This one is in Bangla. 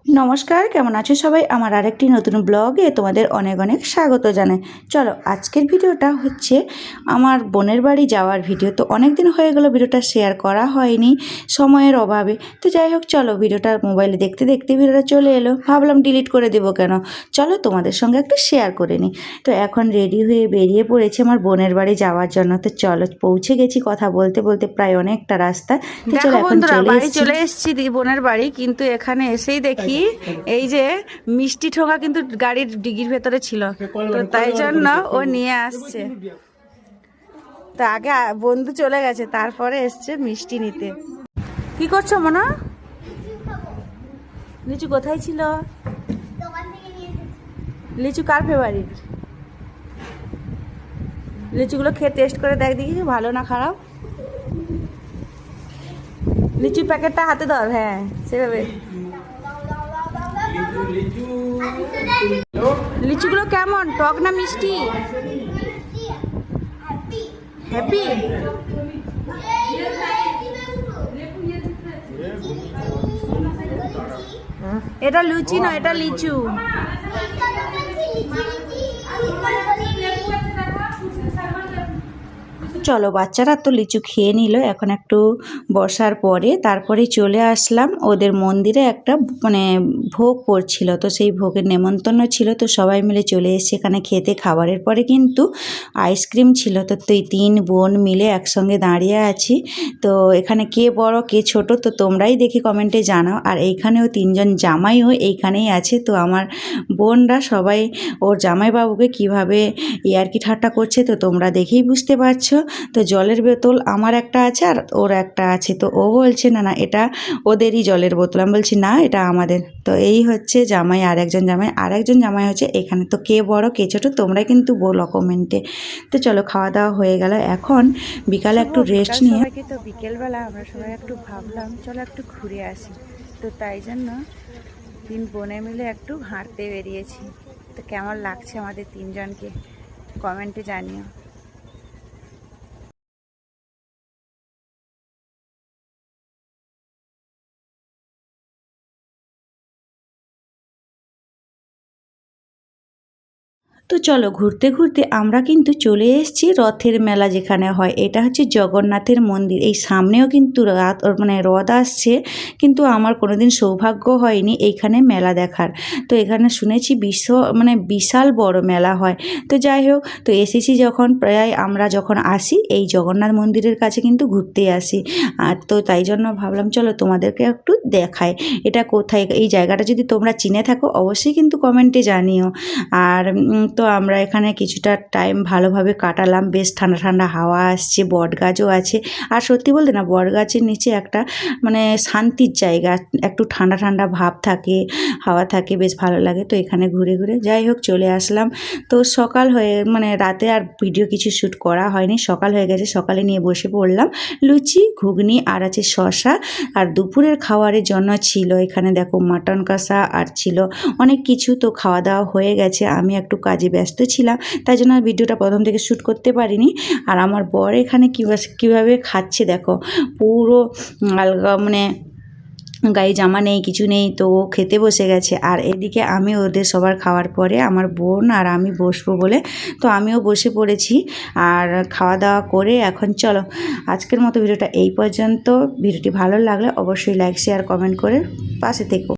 নমস্কার, কেমন আছো সবাই? আমার আরেকটি নতুন ব্লগে তোমাদের অনেক অনেক স্বাগত জানাই। চলো, আজকের ভিডিওটা হচ্ছে আমার বোনের বাড়ি যাওয়ার ভিডিও। তো অনেক দিন হয়ে গেল ভিডিওটা শেয়ার করা হয়নি সময়ের অভাবে। তো যাই হোক, চলো, ভিডিওটা মোবাইলে দেখতে দেখতে ভিডিওটা চলে এলো, ভাবলাম ডিলিট করে দেবো কেন, চলো তোমাদের সঙ্গে একটু শেয়ার করে নিই। তো এখন রেডি হয়ে বেরিয়ে পড়েছে আমার বোনের বাড়ি যাওয়ার জন্য। তো চলো, পৌঁছে গেছি কথা বলতে বলতে প্রায় অনেকটা রাস্তা। তো চলো, এখন চলে এসেছি বোনের বাড়ি। কিন্তু এখানে এসেই দেখি এই যে মিষ্টি ঠোঙা কিন্তু গাড়ির ডিগির ভেতরে ছিল, তো তাই জন্য ও নিয়ে আসছে। তো আগে বন্ধু চলে গেছে, তারপরে এসছে মিষ্টি নিতে। কি করছো মনা? লিচু কোথায় ছিল? লিচু কার ফেভারিট? লিচুগুলো খেয়ে টেস্ট করে দেখ দেখি ভালো না খারাপ। লিচুর প্যাকেটটা হাতে ধর, হ্যাঁ সেভাবে। লিচুগুলো কেমন, টক না মিষ্টি? হ্যাপি? এটা লুচি না, এটা লিচু। চলো, বাচ্চারা তো লিচু খেয়ে নিল। এখন একটু বসার পরে তারপরে চলে আসলাম ওদের মন্দিরে। একটা মানে ভোগ পড়ছিল, তো সেই ভোগের নেমন্তন্ন ছিল। তো সবাই মিলে চলে এসেছে এখানে খেতে। খাবারের পরে কিন্তু আইসক্রিম ছিল। তো তুই 3 বোন মিলে একসঙ্গে দাঁড়িয়ে আছি। তো এখানে কে বড় কে ছোট তো তোমরাই দেখি কমেন্টে জানাও। আর এইখানেও 3 জন জামাইও এইখানেই আছে। তো আমার বোনরা সবাই ওর জামাইবাবুকে কীভাবে ইয়ার্কি ঠাট্টা করছে তো তোমরা দেখেই বুঝতে পারছো। তো জলের বোতল আমার একটা আছে আর ওর একটা আছে। তো ও বলছে না না এটা ওদেরই জলের বোতল। আমি বলছি না, এটা আমাদের। তো এই হচ্ছে জামাই, আর একজন জামাই হচ্ছে এখানে। তো কে বড় কে ছোট তোমরা কিন্তু বলো কমেন্টে। তো চলো, খাওয়া দাওয়া হয়ে গেল। এখন বিকালে একটু রেস্ট নিয়ে তো বিকেলবেলা আমরা সবাই একটু ভাবলাম চলো একটু ঘুরে আসি। তো তাই জন্য 3 বোনে মিলে একটু হাঁটতে বেরিয়েছি। তো কেমন লাগছে আমাদের 3 জনকে কমেন্টে জানিও। তো চলো, ঘুরতে ঘুরতে আমরা কিন্তু চলে এসেছি রথের মেলা যেখানে হয়। এটা হচ্ছে জগন্নাথের মন্দির। এই সামনেও কিন্তু রথ আসছে, কিন্তু আমার কোনোদিন সৌভাগ্য হয়নি এইখানে মেলা দেখার। তো এখানে শুনেছি বিশাল বড় মেলা হয়। তো যাই হোক, তো এসেছি যখন, প্রায় আমরা যখন আসি এই জগন্নাথ মন্দিরের কাছে কিন্তু ঘুরতে আসি। আর তো তাই জন্য ভাবলাম চলো তোমাদেরকে একটু দেখাই এটা কোথায়। এই জায়গাটা যদি তোমরা চিনে থাকো অবশ্যই কিন্তু কমেন্টে জানিও। আর তো আমরা এখানে কিছুটা টাইম ভালোভাবে কাটালাম। বেশ ঠান্ডা ঠান্ডা হাওয়া আসছে, বট গাছও আছে। আর সত্যি বলতে না, বট গাছের নিচে একটা শান্তির জায়গা, একটু ঠান্ডা ঠান্ডা ভাব থাকে, হাওয়া থাকে, বেশ ভালো লাগে। তো এখানে ঘুরে ঘুরে যাই হোক চলে আসলাম। তো সকাল হয়ে রাতে আর ভিডিও কিছু শ্যুট করা হয়নি, সকাল হয়ে গেছে। সকালে নিয়ে বসে পড়লাম লুচি ঘুগনি আর আছে শসা। আর দুপুরের খাবারের জন্য ছিল এখানে দেখো মাটন কষা আর ছিল অনেক কিছু। তো খাওয়া দাওয়া হয়ে গেছে। আমি একটু কাজে ব্যস্ত ছিলাম, তাই জন্য ভিডিওটা প্রথম থেকে শ্যুট করতে পারিনি। আর আমার বর এখানে কীভাবে খাচ্ছে দেখো, পুরো আলগা গায়ে জামা নেই, কিছু নেই। তো ও খেতে বসে গেছে। আর এদিকে আমি ওদের সবার খাওয়ার পরে আমার বোন আর আমি বসবো বলে তো আমিও বসে পড়েছি। আর খাওয়া দাওয়া করে এখন চলো, আজকের মতো ভিডিওটা এই পর্যন্ত। ভিডিওটি ভালো লাগলে অবশ্যই লাইক শেয়ার কমেন্ট করে পাশে থেকো।